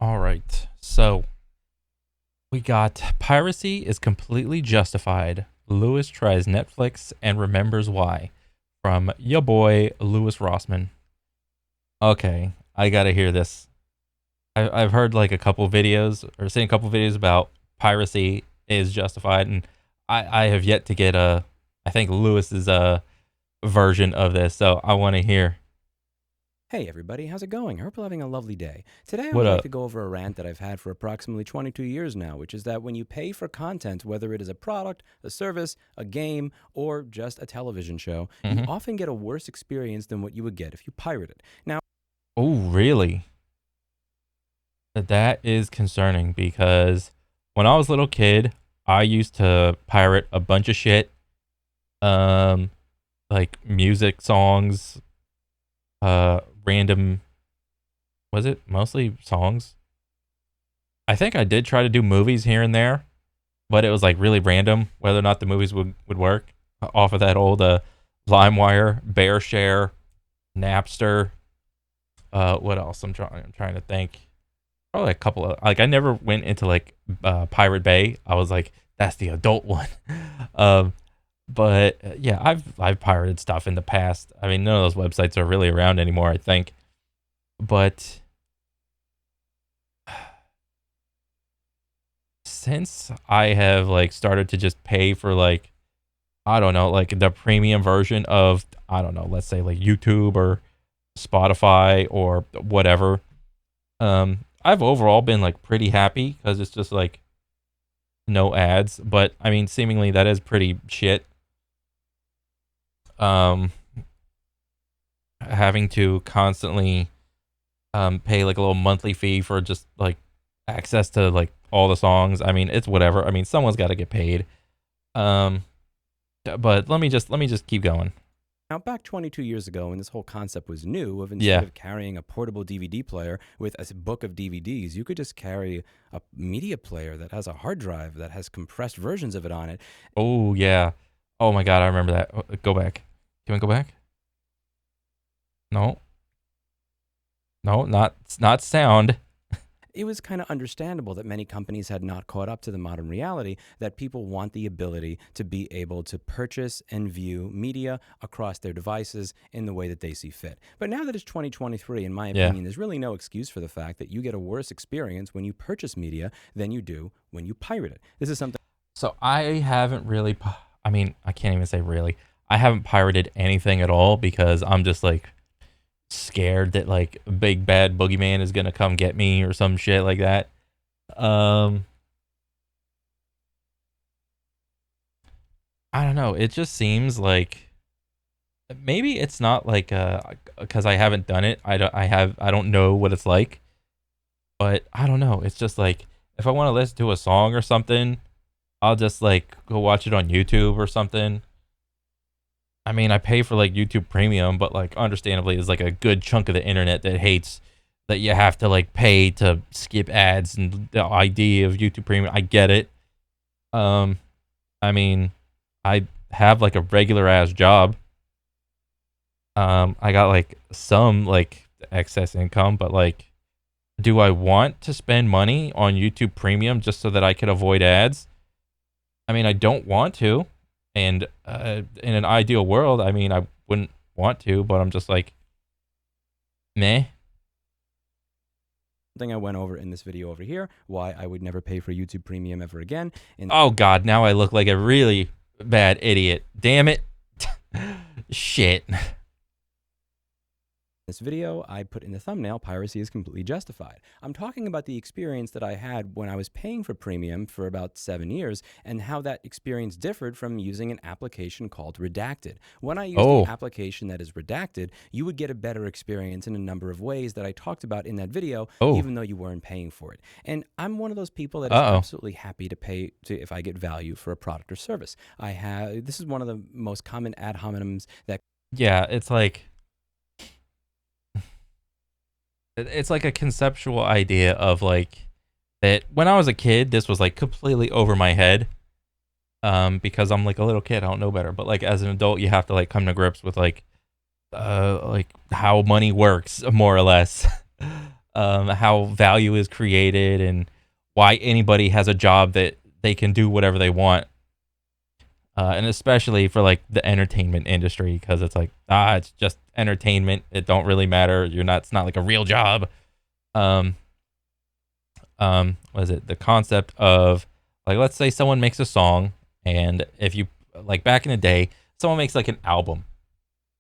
All right. So we got Piracy is completely justified. Lewis tries Netflix and remembers why. From your boy, Lewis Rossman. Okay, I gotta hear this. I've heard like a couple videos or seen a couple videos about Piracy is justified, and I have yet to get I think Lewis's version of this, so I want to hear. Hey everybody, how's it going? I hope you're having a lovely day. Today I What would like up? to go over a rant that I've had for approximately 22 years now, which is that when you pay for content, whether it is a product, a service, a game, or just a television show, you Mm-hmm. often get a worse experience than what you would get if you pirate it. Now, Oh, really? That is concerning because when I was a little kid, I used to pirate a bunch of shit, um, like music, songs, random. Was it mostly songs? I think I did try to do movies here and there, but it was like really random whether or not the movies would work off of that old LimeWire, BearShare, Napster. What else? I'm trying to think. Probably a couple of like I never went into like Pirate Bay. I was like, that's the adult one. um, but yeah, I've pirated stuff in the past. I mean, none of those websites are really around anymore, I think. But since I have like started to just pay for like I don't know, like the premium version of I don't know, let's say like YouTube or Spotify or whatever. I've overall been like pretty happy because it's just like no ads, but I mean, seemingly that is pretty shit. Um, Having to constantly pay like a little monthly fee for just like access to like all the songs. I mean, it's whatever. I mean, someone's got to get paid. Um, but let me just keep going. now, back 22 years ago, when this whole concept was new, of instead Yeah. of carrying a portable DVD player with a book of DVDs, you could just carry a media player that has a hard drive that has compressed versions of it on it. Oh yeah. Oh my god, I remember that. Go back. Can we go back? No, no, not sound. It was kind of understandable that many companies had not caught up to the modern reality that people want the ability to be able to purchase and view media across their devices in the way that they see fit. But now that it's 2023, in my Yeah. opinion, there's really no excuse for the fact that you get a worse experience when you purchase media than you do when you pirate it. This is something So I haven't really. I mean, I can't even say really. I haven't pirated anything at all because I'm just like scared that like big bad boogeyman is gonna come get me or some shit like that. Um, I don't know. It just seems like maybe it's not like because I haven't done it. I don't know what it's like, but I don't know. It's just like if I want to listen to a song or something, I'll just like go watch it on YouTube or something. I mean, I pay for like YouTube Premium, but like understandably, there's like a good chunk of the internet that hates that you have to like pay to skip ads and the idea of YouTube Premium. I get it. Um, I mean, I have like a regular ass job. I got like some like excess income, but like, do I want to spend money on YouTube Premium just so that I could avoid ads? I meing, I don't want to, and in an ideal world, I mean, I wouldn't want to, but I'm just like, meh. I went over in this video over here, why I would never pay for YouTube Premium ever again. In Oh God, now I look like a really bad idiot. Damn it. Shit. this video, I put in the thumbnail, piracy is completely justified. I'm talking about the experience that I had when I was paying for premium for about 7 years and how that experience differed from using an application called Redacted. When I used the Oh. application that is Redacted, you would get a better experience in a number of ways that I talked about in that video, Oh. even though you weren't paying for it. And I'm one of those people that is Uh oh. absolutely happy to pay to if I get value for a product or service. This is one of the most common ad hominems that Yeah, it's like it's like a conceptual idea of like that when I was a kid, this was like completely over my head. Because I'm like a little kid, I don't know better. But like as an adult, you have to like come to grips with like how money works, more or less. how value is created and why anybody has a job that they can do whatever they want. And especially for like the entertainment industry, because it's like, it's just entertainment. It don't really matter. It's not like a real job. Um, what is it? The concept of like, let's say someone makes a song, and if you like back in the day, someone makes like an album.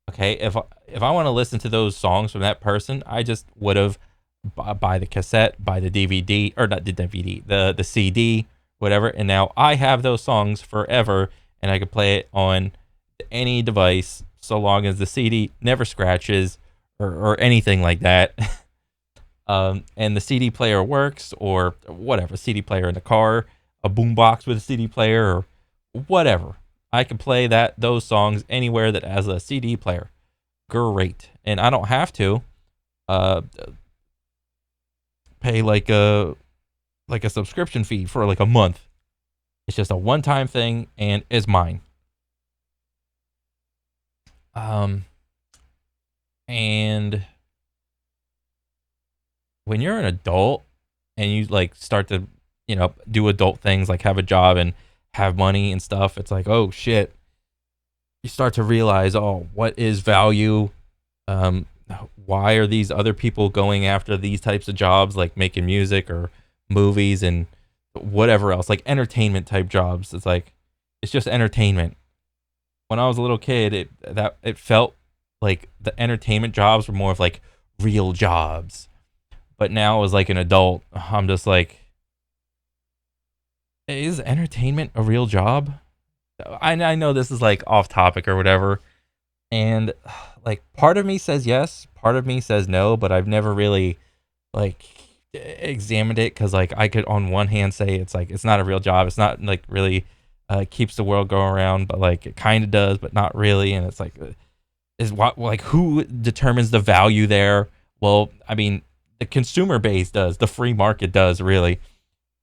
Okay, if I want to listen to those songs from that person, I just would have buy the cassette, buy the DVD, or not the DVD, the CD, whatever. And now I have those songs forever, and I can play it on any device so long as the CD never scratches or anything like that. And the CD player works, or whatever, CD player in the car, a boombox with a CD player, or whatever. I can play those songs anywhere that has a CD player. Great, and I don't have to pay like a subscription fee for like a month. It's just a one-time thing, and is mine. And when you're an adult and you like start to, do adult things like have a job and have money and stuff, it's like, oh shit. You start to realize, oh, what is value? Why are these other people going after these types of jobs, like making music or movies and whatever else, like entertainment type jobs? It's like, it's just entertainment. When I was a little kid, it felt like the entertainment jobs were more of like real jobs. But now as like an adult, I'm just like, is entertainment a real job? I know this is like off topic or whatever, and like part of me says yes, part of me says no, but I've never really like examined it, because like I could on one hand say it's like it's not a real job, it's not like really keeps the world going around, but like it kind of does, but not really. And it's like, is what, like, who determines the value there? Well, I mean, the consumer base does, the free market does, really.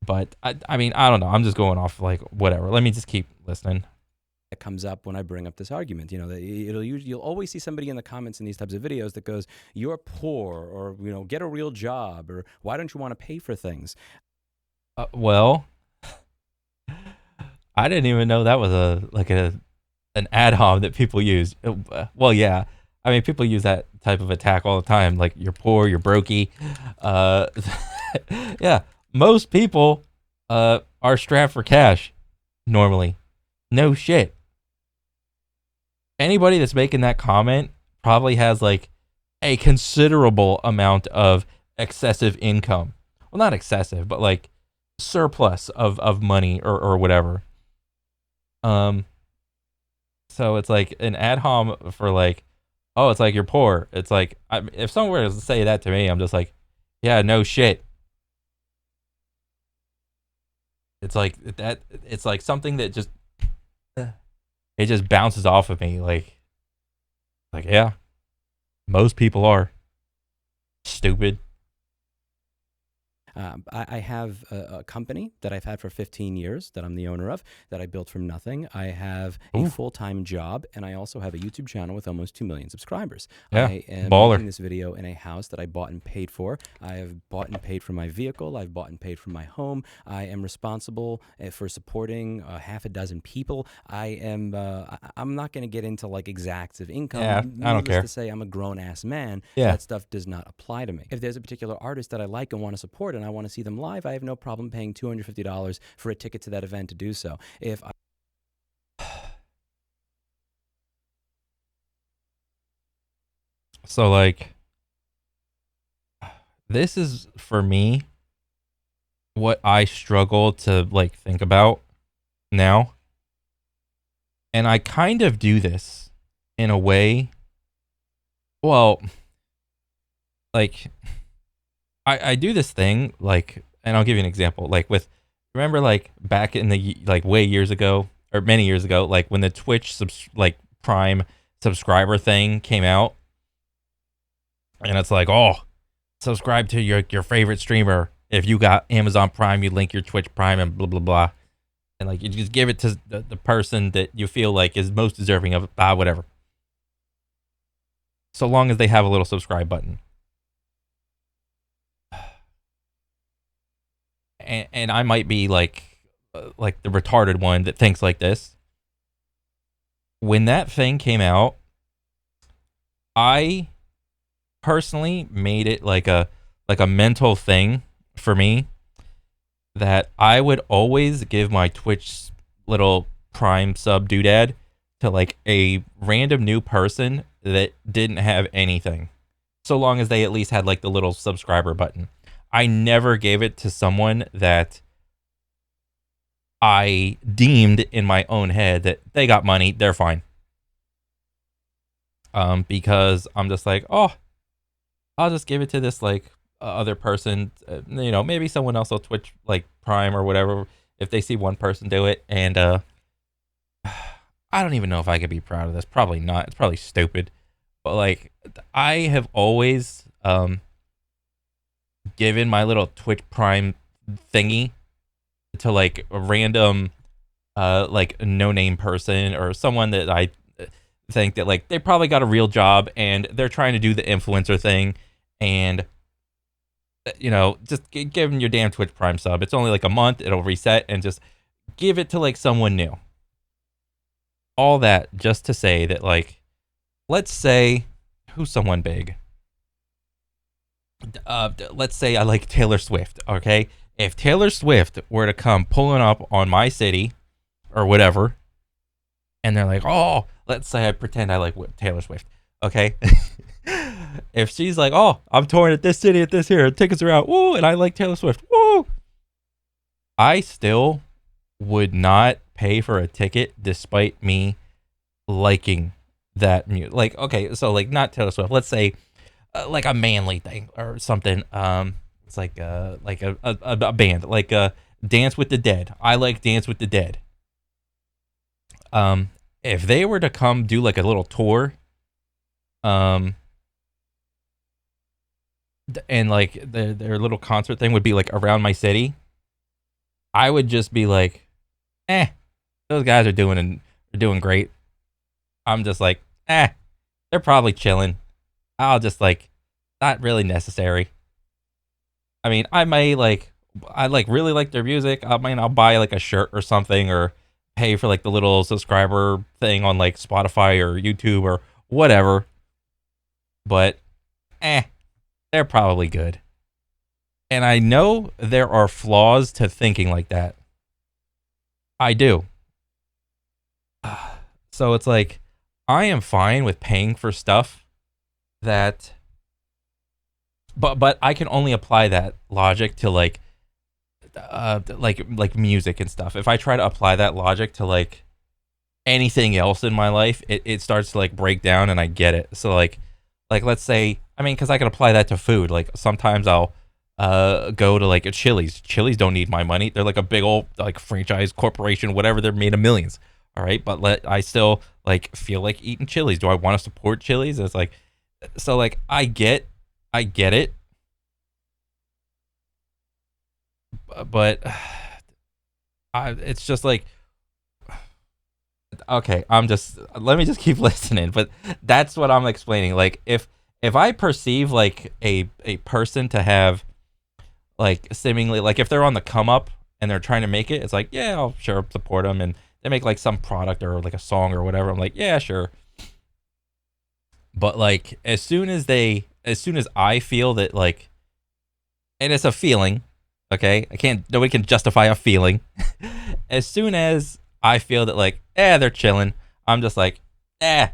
But I mean, I don't know. I'm just going off like whatever. Let me just keep listening. That comes up when I bring up this argument. You'll always see somebody in the comments in these types of videos that goes, "You're poor," or "Get a real job," or "Why don't you want to pay for things?" Well, I didn't even know that was an ad hom that people use. Well, yeah. I mean, people use that type of attack all the time. Like, you're poor, you're brokey. Yeah. Most people are strapped for cash normally. No shit. Anybody that's making that comment probably has like a considerable amount of excessive income. Well, not excessive, but like surplus of money or whatever. So it's like an ad hom for like, oh, it's like you're poor. It's like, if someone were to say that to me, I'm just like, yeah, no shit. It's like that. It's like something that just it just bounces off of me. Like yeah, most people are stupid. I have a company that I've had for 15 years that I'm the owner of, that I built from nothing. I have a full-time job, and I also have a YouTube channel with almost 2 million subscribers. Yeah, I am baller. making this video in a house that I bought and paid for. I have bought and paid for my vehicle. I've bought and paid for my home. I am responsible for supporting half a dozen people. I'm not going to get into like exacts of income. Yeah, I don't care. To say, I'm a grown-ass man. Yeah. That stuff does not apply to me. If there's a particular artist that I like and want to support, and I want to see them live, I have no problem paying $250 for a ticket to that event to do so. So like, this is for me what I struggle to like think about now. And I kind of do this in a way. Well, like, I do this thing, like, and I'll give you an example. Like remember like back in the like way years ago, or many years ago, like when the Twitch like Prime subscriber thing came out, and it's like, oh, subscribe to your favorite streamer. If you got Amazon Prime, you link your Twitch Prime and blah blah blah, and like you just give it to the person that you feel like is most deserving of whatever. So long as they have a little subscribe button. and I might be like the retarded one that thinks like this. When that thing came out, I personally made it like a mental thing for me that I would always give my Twitch little Prime sub doodad to like a random new person that didn't have anything, so long as they at least had like the little subscriber button. I never gave it to someone that I deemed in my own head that they got money, they're fine. Because I'm just like, oh, I'll just give it to this like other person. Maybe someone else will Twitch like Prime or whatever if they see one person do it. And I don't even know if I could be proud of this. Probably not. It's probably stupid. But like, I have always given my little Twitch Prime thingy to like a random like no name person or someone that I think that like they probably got a real job and they're trying to do the influencer thing, and just give them your damn Twitch Prime sub. It's only like a month, it'll reset, and just give it to like someone new. All that just to say that, like, let's say who's someone big. Let's say I like Taylor Swift. Okay, if Taylor Swift were to come pulling up on my city or whatever, and they're like, oh, let's say I pretend I like Taylor Swift. Okay. If she's like, oh, I'm touring at this city at this here, tickets are out, woo, and I like Taylor Swift, woo, I still would not pay for a ticket despite me liking that music. Like, okay, so like not Taylor Swift. Let's say like a manly thing or something. It's like a band, like Dance with the Dead. I like Dance with the Dead. If they were to come do like a little tour, and like their little concert thing would be like around my city, I would just be like, those guys are doing great. I'm just like, they're probably chilling. I'll just like, not really necessary. I mean, I really like their music. I mean, I'll buy like a shirt or something, or pay for like the little subscriber thing on like Spotify or YouTube or whatever. But they're probably good. And I know there are flaws to thinking like that. I do. So it's like, I am fine with paying for stuff that, but I can only apply that logic to like music and stuff. If I try to apply that logic to like anything else in my life, it starts to like break down, and I get it. So like let's say, I mean, because I can apply that to food. Like sometimes I'll go to like a Chili's. Chili's don't need my money. They're like a big old like franchise corporation, whatever. They're made of millions. All right, but I still like feel like eating Chili's. Do I want to support Chili's? It's like, so like I get it, but it's just like, okay, let me just keep listening. But that's what I'm explaining. Like if I perceive like a person to have like seemingly, like if they're on the come up and they're trying to make it, it's like, yeah, I'll sure support them, and they make like some product or like a song or whatever, I'm like, yeah, sure. But like as soon as I feel that like, and it's a feeling, okay, nobody can justify a feeling. As soon as I feel that like, they're chilling, I'm just like, you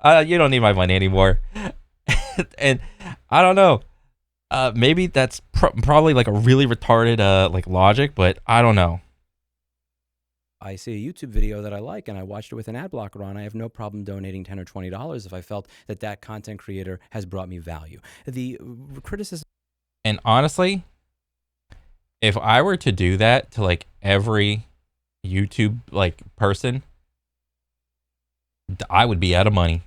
don't need my money anymore. And I don't know, maybe that's probably like a really retarded like logic, but I don't know. I see a YouTube video that I like and I watched it with an ad blocker on, I have no problem donating $10 or $20 if I felt that content creator has brought me value. The criticism. And honestly, if I were to do that to like every YouTube like person, I would be out of money,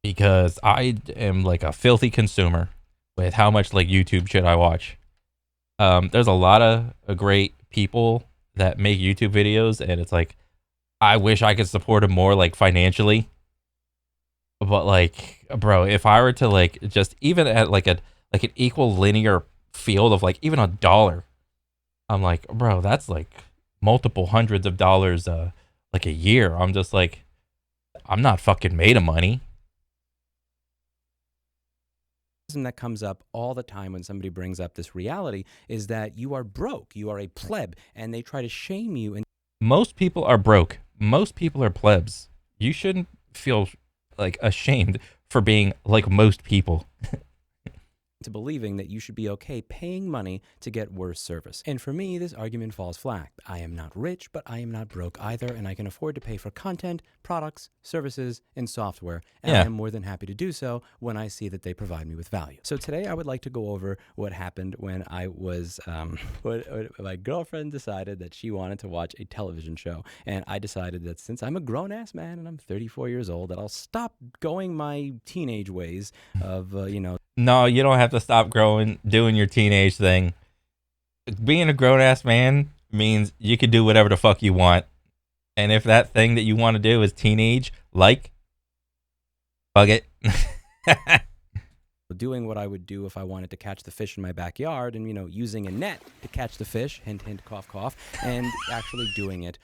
because I am like a filthy consumer with how much like YouTube shit I watch. There's a lot of great people that make YouTube videos, and it's like, I wish I could support them more like financially. But like, bro, if I were to like just even at like an equal linear field of like even $1, I'm like, bro, that's like multiple hundreds of dollars like a year. I'm just like, I'm not fucking made of money. That comes up all the time when somebody brings up this reality is that you are broke, you are a pleb, and they try to shame you. And Most people are broke. Most people are plebs. You shouldn't feel like ashamed for being like most people. to believing that you should be okay paying money to get worse service. And for me, this argument falls flat. I am not rich, but I am not broke either, and I can afford to pay for content, products, services, and software, and I Yeah. am more than happy to do so when I see that they provide me with value. So today I would like to go over what happened when I was, when my girlfriend decided that she wanted to watch a television show, and I decided that since I'm a grown-ass man and I'm 34 years old, that I'll stop going my teenage ways of, No, you don't have to stop doing your teenage thing. Being a grown ass man means you can do whatever the fuck you want. And if that thing that you want to do is teenage, like, fuck it. doing what I would do if I wanted to catch the fish in my backyard and, using a net to catch the fish, hint, hint, cough, cough, and actually doing it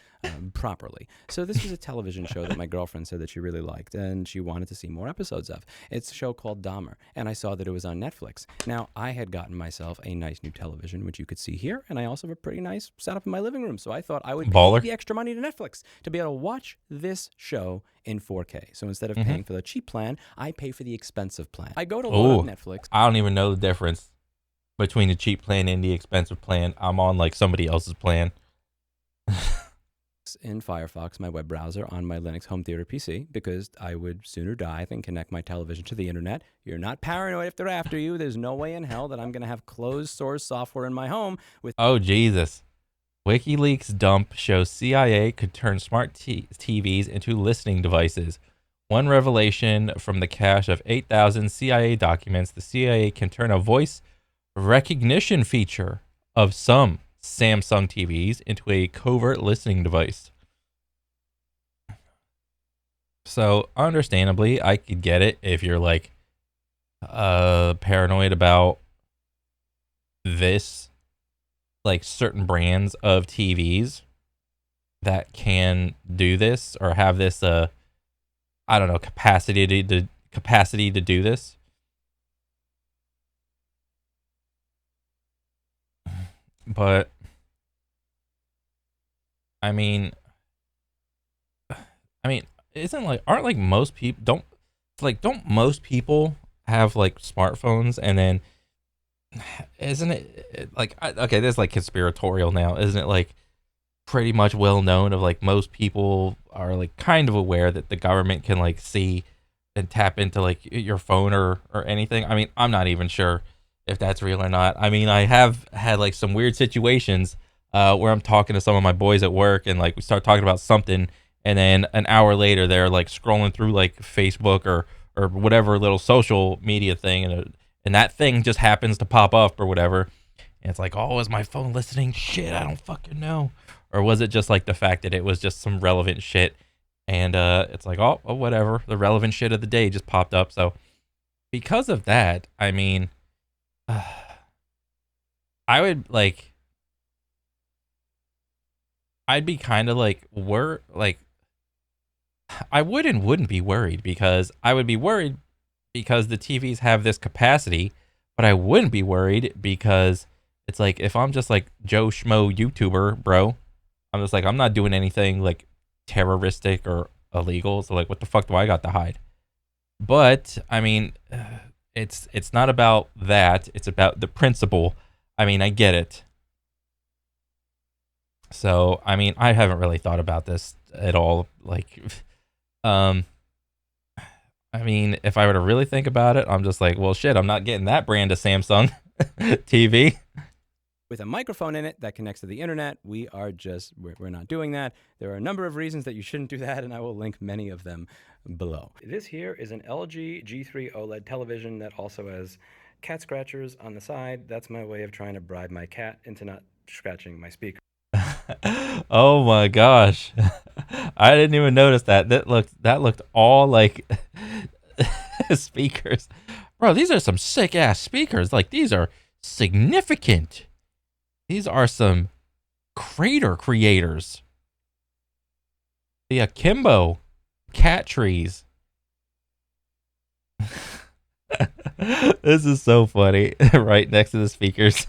properly. So this was a television show that my girlfriend said that she really liked and she wanted to see more episodes of. It's a show called Dahmer, and I saw that it was on Netflix. Now, I had gotten myself a nice new television, which you could see here, and I also have a pretty nice setup in my living room, so I thought I would pay Baller. the extra money to Netflix to be able to watch this show in 4K. So instead of paying for the cheap plan, I pay for the expensive plan. I go to load up Netflix. I don't even know the difference between the cheap plan and the expensive plan. I'm on like somebody else's plan. In Firefox, my web browser, on my Linux home theater PC, because I would sooner die than connect my television to the internet. You're not paranoid if they're after you. There's no way in hell that I'm going to have closed source software in my home with. Oh, Jesus. WikiLeaks dump shows CIA could turn smart TVs into listening devices. One revelation from the cache of 8,000 CIA documents, the CIA can turn a voice recognition feature of some Samsung TVs into a covert listening device. So, understandably, I could get it if you're like paranoid about this, like certain brands of TVs that can do this or have this I don't know, capacity to do this. But I mean aren't like most people don't most people have like smartphones, and then isn't it like, okay, this is like conspiratorial now, isn't it? Like pretty much well known of like most people are like kind of aware that the government can like see and tap into like your phone or anything. I mean, I'm not even sure if that's real or not. I mean, I have had like some weird situations where I'm talking to some of my boys at work, and like we start talking about something, and then an hour later they're like scrolling through like Facebook or whatever little social media thing, and that thing just happens to pop up or whatever. And it's like, oh, is my phone listening? Shit, I don't fucking know. Or was it just like the fact that it was just some relevant shit? And it's like, oh, whatever. The relevant shit of the day just popped up. So because of that, I mean, I would like, I'd be kind of like, I wouldn't be worried, because I would be worried because the TVs have this capacity, but I wouldn't be worried because it's like, if I'm just like Joe Schmo YouTuber, bro, I'm just like, I'm not doing anything like terroristic or illegal. So like, what the fuck do I got to hide? But I mean, it's not about that. It's about the principle. I mean, I get it. So, I mean, I haven't really thought about this at all. Like, I mean, if I were to really think about it, I'm just like, well, shit, I'm not getting that brand of Samsung TV. With a microphone in it that connects to the internet, we're not doing that. There are a number of reasons that you shouldn't do that, and I will link many of them below. This here is an LG G3 OLED television that also has cat scratchers on the side. That's my way of trying to bribe my cat into not scratching my speaker. Oh my gosh. I didn't even notice that. That looked all like speakers. Bro, these are some sick ass speakers. Like, these are significant. These are some crater creators. The akimbo cat trees. This is so funny. Right next to the speakers.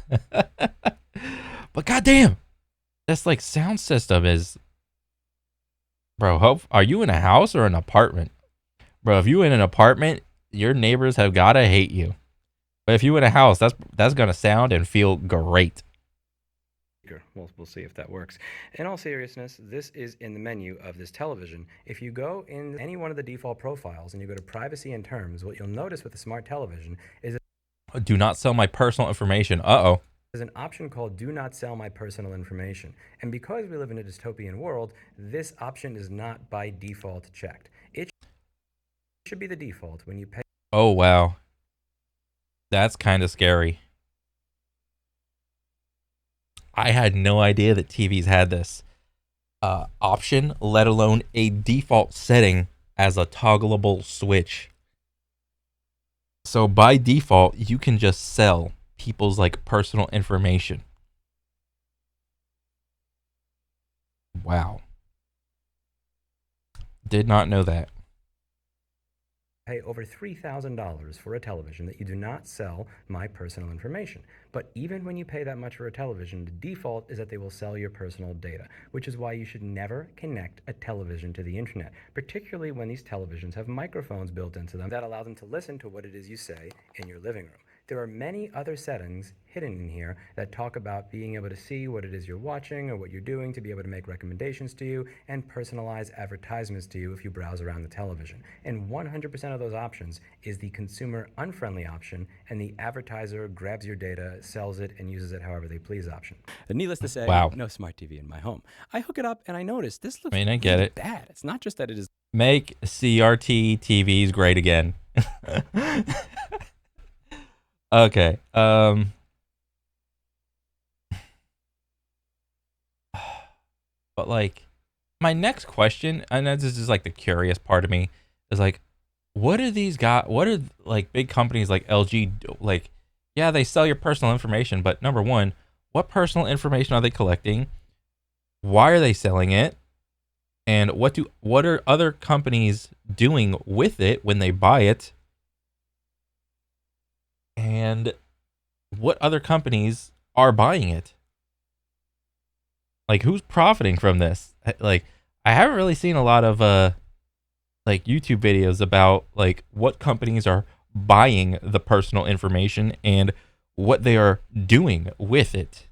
But goddamn, this like sound system is, bro. Are you in a house or an apartment, bro? If you in an apartment, your neighbors have gotta hate you. But if you in a house, that's gonna sound and feel great. We'll see if that works. In all seriousness, this is in the menu of this television. If you go in any one of the default profiles and you go to privacy and terms, what you'll notice with the smart television is Do not sell my personal information. Uh-oh. there's an option called do not sell my personal information. And because we live in a dystopian world, this option is not by default checked. It should be the default when you pay. Oh wow. That's kind of scary. I had no idea that TVs had this option, let alone a default setting as a toggleable switch. So by default, you can just sell people's like personal information. Wow. Did not know that. Pay over $3,000 for a television that you do not sell my personal information. But even when you pay that much for a television, the default is that they will sell your personal data, which is why you should never connect a television to the internet, particularly when these televisions have microphones built into them that allow them to listen to what it is you say in your living room. There are many other settings hidden in here that talk about being able to see what it is you're watching or what you're doing, to be able to make recommendations to you and personalize advertisements to you if you browse around the television. And 100% of those options is the consumer unfriendly option, and the advertiser grabs your data, sells it, and uses it however they please option. Needless to say, Wow. no smart TV in my home. I hook it up and I notice this looks I get really it. bad. It's not just that it is Make CRT TVs great again. Okay. But like my next question, and this is like the curious part of me, is like, what are these guys? What are like big companies like LG like? Yeah, they sell your personal information, but number one, what personal information are they collecting? Why are they selling it? And what are other companies doing with it when they buy it? And what other companies are buying it? Like, who's profiting from this? Like, I haven't really seen a lot of like YouTube videos about like what companies are buying the personal information and what they are doing with it.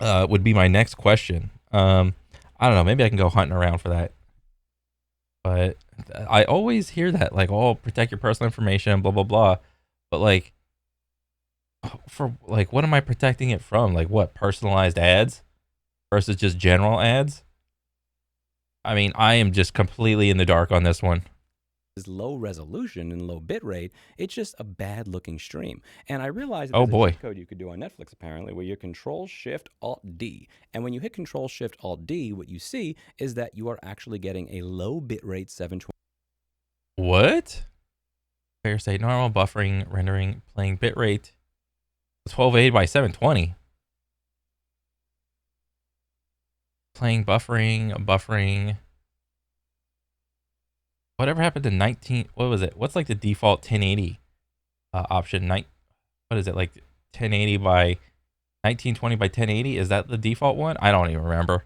Would be my next question. I don't know. Maybe I can go hunting around for that. But I always hear that, like, oh, protect your personal information, blah blah blah. But like, for like, what am I protecting it from? Like, what, personalized ads versus just general ads? I mean, I am just completely in the dark on this one. low resolution and low bit rate. It's just a bad looking stream. And I realized that Oh there's a boy. cheat code you could do on Netflix apparently where you Control Shift Alt D. And when you hit Control Shift Alt D, what you see is that you are actually getting a low bit rate 720. What? Fair say normal buffering rendering playing bitrate 1280 by 720. Playing buffering. Whatever happened to 19? What was it? What's like the default 1080 option? What is it, like 1080 by 1920 by 1080? Is that the default one? I don't even remember.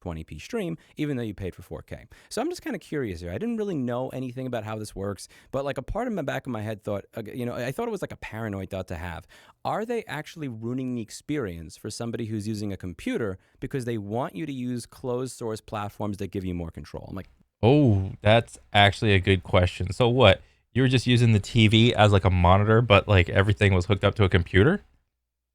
20p stream, even though you paid for 4K. So I'm just kind of curious here. I didn't really know anything about how this works, but like a part of my back of my head thought, I thought it was like a paranoid thought to have. Are they actually ruining the experience for somebody who's using a computer because they want you to use closed source platforms that give you more control? I'm like, oh, that's actually a good question. So what? You were just using the TV as like a monitor, but like everything was hooked up to a computer?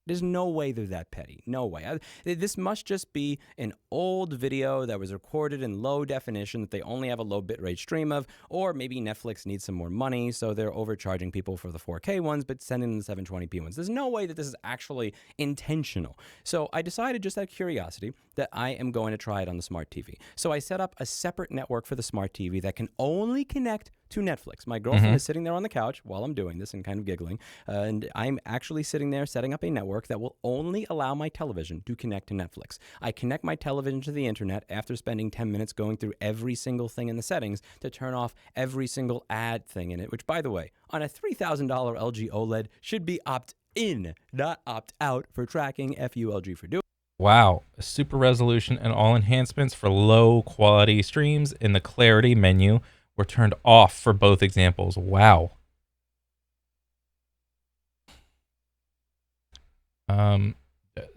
There's no way they're that petty. No way. This must just be an old video that was recorded in low definition that they only have a low bitrate stream of, or maybe Netflix needs some more money, so they're overcharging people for the 4K ones, but sending them the 720p ones. There's no way that this is actually intentional. So I decided, just out of curiosity, that I am going to try it on the smart TV. So I set up a separate network for the smart TV that can only connect to Netflix. My girlfriend is sitting there on the couch while I'm doing this and kind of giggling, and I'm actually sitting there setting up a network that will only allow my television to connect to Netflix. I connect my television to the internet after spending 10 minutes going through every single thing in the settings to turn off every single ad thing in it, which, by the way, on a $3,000 LG OLED should be opt-in, not opt-out for tracking. FULG for doing. Wow. Super resolution and all enhancements for low quality streams in the clarity menu were turned off for both examples. Wow.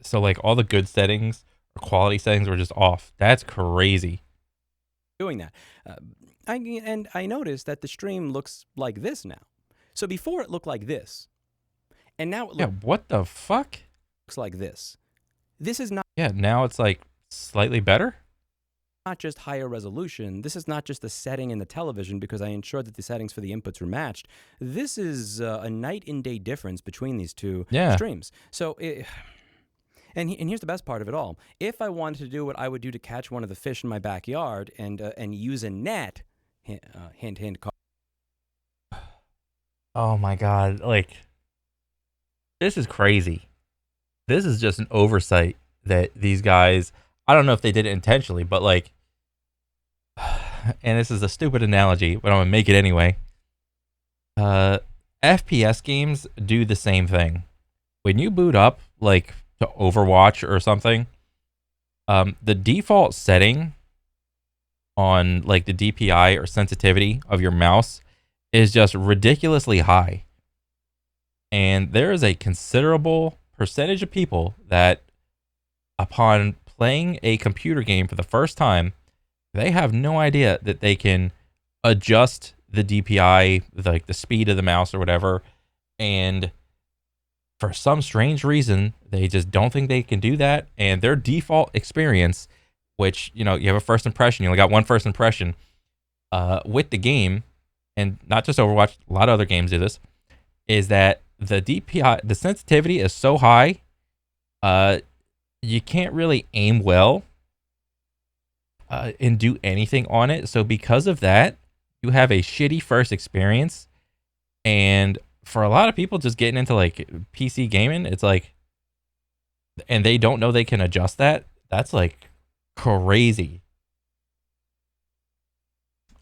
So like all the good settings or quality settings were just off. That's crazy. Doing that. I noticed that the stream looks like this now. So before it looked like this, and now it What the fuck? looks like this. This is not Yeah, now it's like slightly better. just higher resolution. This is not just the setting in the television because I ensured that the settings for the inputs were matched. This is a night and day difference between these two streams. So, and here's the best part of it all. If I wanted to do what I would do to catch one of the fish in my backyard and use a net, hint. Oh my God. Like, this is crazy. This is just an oversight that these guys, I don't know if they did it intentionally, but like, and this is a stupid analogy, but I'm gonna make it anyway. FPS games do the same thing. When you boot up like to Overwatch or something, the default setting on like the DPI or sensitivity of your mouse is just ridiculously high. And there is a considerable percentage of people that upon playing a computer game for the first time, they have no idea that they can adjust the DPI, like the speed of the mouse or whatever. And for some strange reason, they just don't think they can do that. And their default experience, which, you know, you have a first impression, you only got one first impression with the game, and not just Overwatch, a lot of other games do this, is that the DPI, the sensitivity is so high, you can't really aim well and do anything on it. So because of that, you have a shitty first experience. And for a lot of people just getting into like PC gaming, it's like, and they don't know they can adjust that. That's like crazy.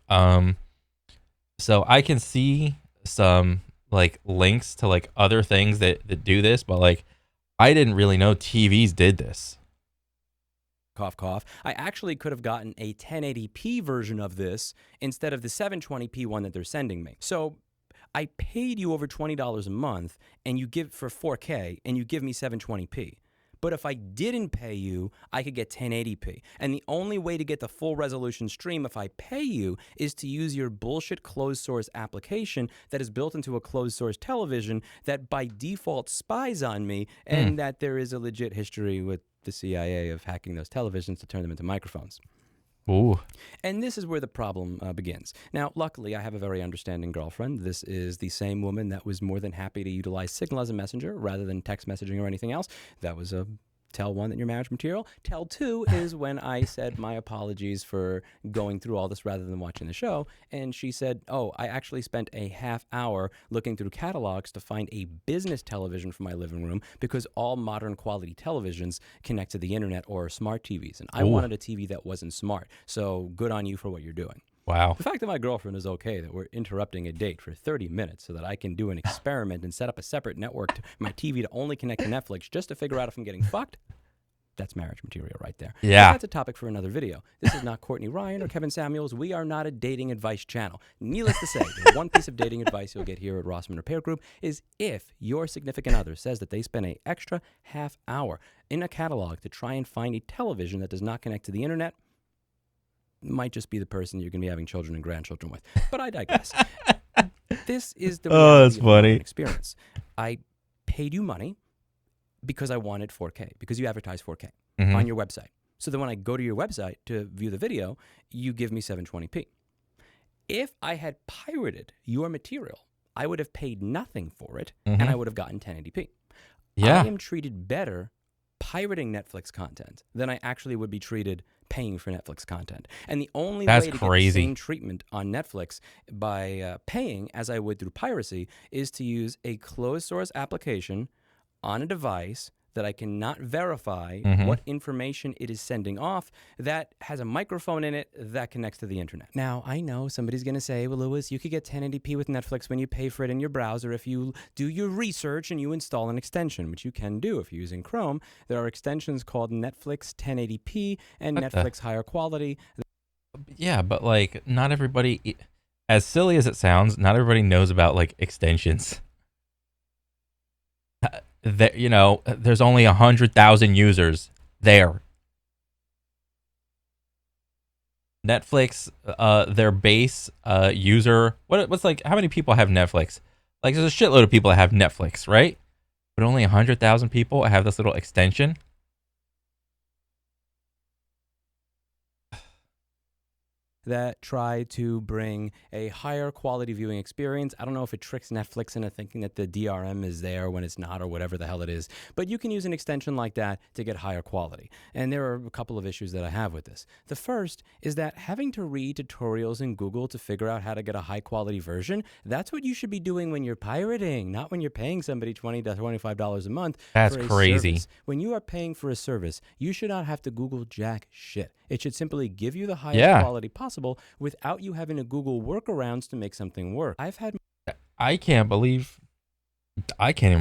So I can see some like links to like other things that do this, but like I didn't really know TVs did this. Cough, cough. I actually could have gotten a 1080p version of this instead of the 720p one that they're sending me. So I paid you over $20 a month and you give for 4K and you give me 720p. But if I didn't pay you, I could get 1080p. And the only way to get the full resolution stream if I pay you is to use your bullshit closed source application that is built into a closed source television that by default spies on me, and that there is a legit history with the CIA of hacking those televisions to turn them into microphones. Ooh. And this is where the problem begins. Now, luckily, I have a very understanding girlfriend. This is the same woman that was more than happy to utilize Signal as a messenger rather than text messaging or anything else. That was a tell one that you're marriage material. Tell two is when I said my apologies for going through all this rather than watching the show. And she said, oh, I actually spent a half hour looking through catalogs to find a business television for my living room because all modern quality televisions connect to the internet or smart TVs. And I wanted a TV that wasn't smart. So good on you for what you're doing. Wow. The fact that my girlfriend is okay that we're interrupting a date for 30 minutes so that I can do an experiment and set up a separate network to my TV to only connect to Netflix just to figure out if I'm getting fucked, that's marriage material right there. Yeah. But that's a topic for another video. This is not Courtney Ryan or Kevin Samuels. We are not a dating advice channel. Needless to say, the one piece of dating advice you'll get here at Rossman Repair Group is if your significant other says that they spent an extra half hour in a catalog to try and find a television that does not connect to the internet, might just be the person you're going to be having children and grandchildren with. But I digress. This is the reality that's of funny. experience. I paid you money because I wanted 4K, because you advertise 4K Mm-hmm. on your website. So then when I go to your website to view the video, you give me 720p. If I had pirated your material, I would have paid nothing for it, and Mm-hmm. I would have gotten 1080p. I Yeah. am treated better pirating Netflix content than I actually would be treated paying for Netflix content. And the only That's way to get the crazy. same treatment on Netflix by paying as I would through piracy is to use a closed source application on a device that I cannot verify Mm-hmm. what information it is sending off, that has a microphone in it that connects to the internet. Now, I know somebody's going to say, well, Lewis, you could get 1080p with Netflix when you pay for it in your browser if you do your research and you install an extension, which you can do if you're using Chrome. There are extensions called Netflix 1080p and What the? Netflix higher quality. Yeah, but like, not everybody. As silly as it sounds, not everybody knows about like extensions. That, you know, there's only 100,000 users there. Netflix, their base user. What's like? How many people have Netflix? Like, there's a shitload of people that have Netflix, right? But only 100,000 people have this little extension. That try to bring a higher quality viewing experience. I don't know if it tricks Netflix into thinking that the DRM is there when it's not, or whatever the hell it is, but you can use an extension like that to get higher quality. And there are a couple of issues that I have with this. The first is that having to read tutorials in Google to figure out how to get a high quality version, that's what you should be doing when you're pirating, not when you're paying somebody $20 to $25 a month That's for a crazy. service. When you are paying for a service, you should not have to Google jack shit. It should simply give you the highest Yeah. quality possible without you having to Google workarounds to make something work. I've had I can't even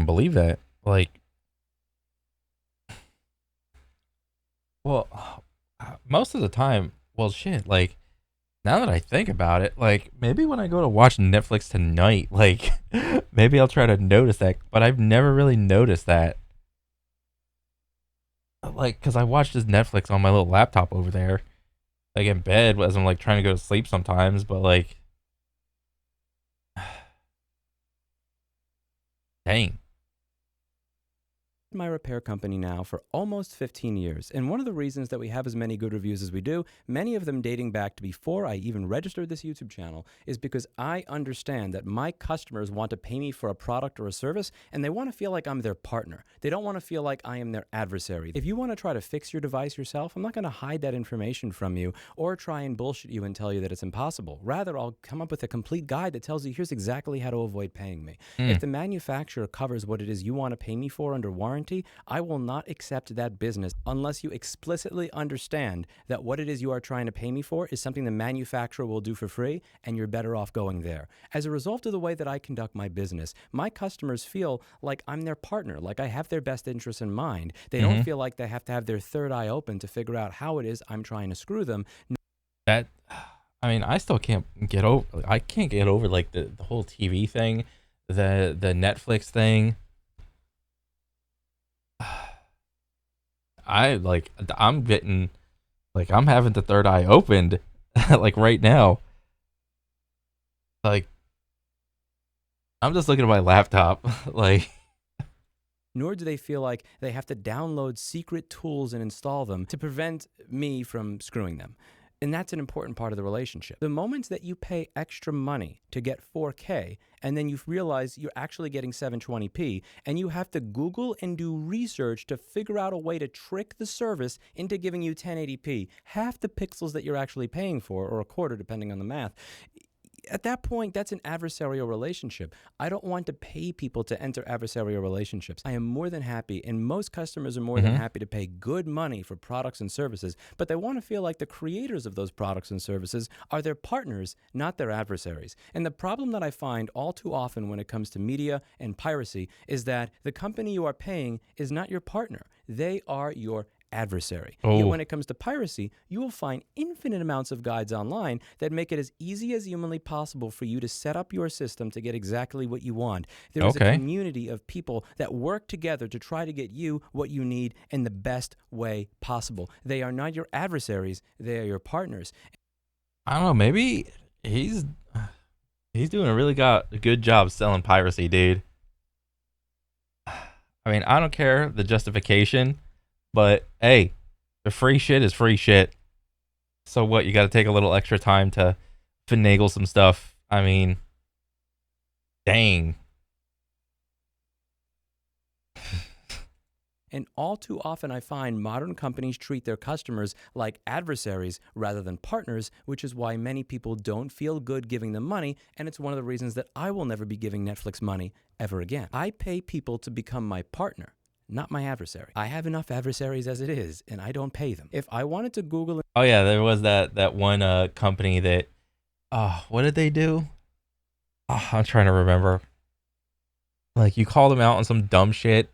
believe that. Like, well, most of the time, well, shit, like, now that I think about it, like, maybe when I go to watch Netflix tonight, like, maybe I'll try to notice that, but I've never really noticed that. Like, because I watch this Netflix on my little laptop over there, like, in bed as I'm, like, trying to go to sleep sometimes, but, like, dang. my repair company now for almost 15 years, and one of the reasons that we have as many good reviews as we do, many of them dating back to before I even registered this YouTube channel, is because I understand that my customers want to pay me for a product or a service, and they want to feel like I'm their partner. They don't want to feel like I am their adversary. If you want to try to fix your device yourself, I'm not going to hide that information from you or try and bullshit you and tell you that it's impossible. Rather, I'll come up with a complete guide that tells you here's exactly how to avoid paying me. If the manufacturer covers what it is you want to pay me for under warranty, I will not accept that business unless you explicitly understand that what it is you are trying to pay me for is something the manufacturer will do for free, and you're better off going there. As a result of the way that I conduct my business, my customers feel like I'm their partner, like I have their best interests in mind. They don't feel like they have to have their third eye open to figure out how it is I'm trying to screw them. That, I mean, I still can't get over, I can't get over, like, the whole TV thing, the Netflix thing. I'm getting, like, I'm having the third eye opened, like, right now. Like, I'm just looking at my laptop, like, Nor do they feel like they have to download secret tools and install them to prevent me from screwing them. And that's an important part of the relationship. The moment that you pay extra money to get 4K and then you realize you're actually getting 720p and you have to Google and do research to figure out a way to trick the service into giving you 1080p, half the pixels that you're actually paying for, or a quarter depending on the math. At that point, that's an adversarial relationship. I don't want to pay people to enter adversarial relationships. I am more than happy, and most customers are more than happy to pay good money for products and services, but they want to feel like the creators of those products and services are their partners, not their adversaries. And the problem that I find all too often when it comes to media and piracy is that the company you are paying is not your partner. They are your adversary. Yet when it comes to piracy, you will find infinite amounts of guides online that make it as easy as humanly possible for you to set up your system to get exactly what you want. There is a community of people that work together to try to get you what you need in the best way possible. They are not your adversaries, they are your partners. I don't know, maybe he's doing a really good job selling piracy, dude. I mean, I don't care the justification, but hey, the free shit is free shit. So what? You got to take a little extra time to finagle some stuff. I mean, dang. And all too often, I find modern companies treat their customers like adversaries rather than partners, which is why many people don't feel good giving them money. And it's one of the reasons that I will never be giving Netflix money ever again. I pay people to become my partner, not my adversary. I have enough adversaries as it is, and I don't pay them. If I wanted to Google. Oh yeah, there was that one company that. What did they do? I'm trying to remember. Like you called them out on some dumb shit,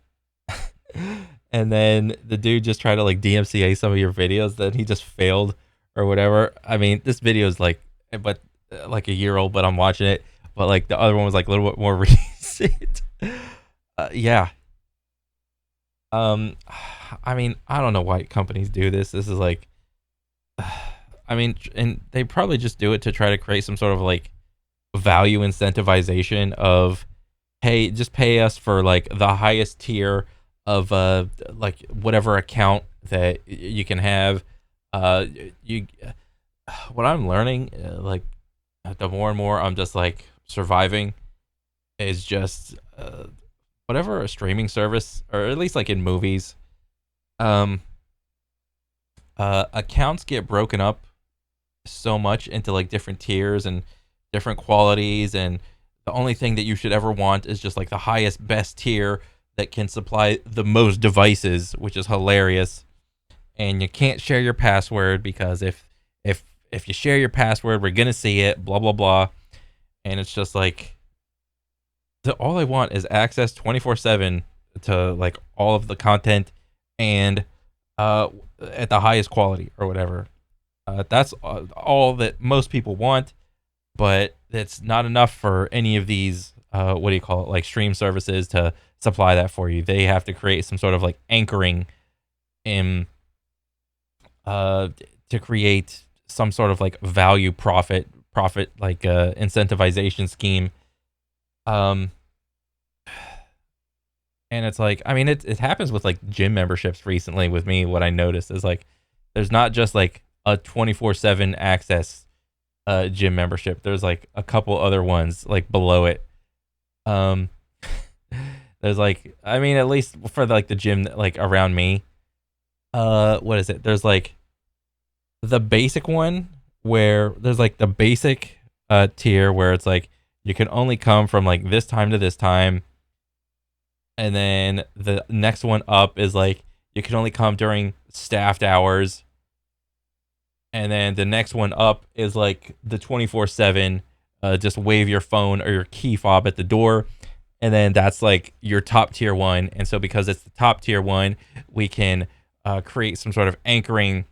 and then the dude just tried to like DMCA some of your videos. Then he just failed or whatever. I mean, this video is like, but like a year old, but I'm watching it. But like the other one was like a little bit more recent. Yeah. Um, I mean, I don't know why companies do this. This is like, I mean, and they probably just do it to try to create some sort of like value incentivization of, hey, just pay us for like the highest tier of like whatever account that you can have. uh you what I'm learning, like the more and more I'm just like surviving, is just whatever a streaming service, or at least like in movies, um accounts get broken up so much into like different tiers and different qualities, and the only thing that you should ever want is just like the highest best tier that can supply the most devices, which is hilarious. And you can't share your password because if you share your password, we're gonna see it, blah blah blah. And it's just like all I want is access 24/7 to like all of the content, and uh at the highest quality or whatever. That's all that most people want, but it's not enough for any of these what do you call it, like stream services to supply that for you. They have to create some sort of like anchoring in uh to create some sort of like value profit like incentivization scheme. um and it's like, I mean, it happens with like gym memberships recently with me. What I noticed is like there's not just like a 24/7 access gym membership. There's like a couple other ones like below it. Um, there's like, I mean, at least for like the gym like around me. What is it? There's like the basic one where there's like the basic tier where it's like you can only come from like this time to this time, and then the next one up is like you can only come during staffed hours, and then the next one up is like the 24/7, just wave your phone or your key fob at the door, and then that's like your top tier one. And so because it's the top tier one, we can create some sort of anchoring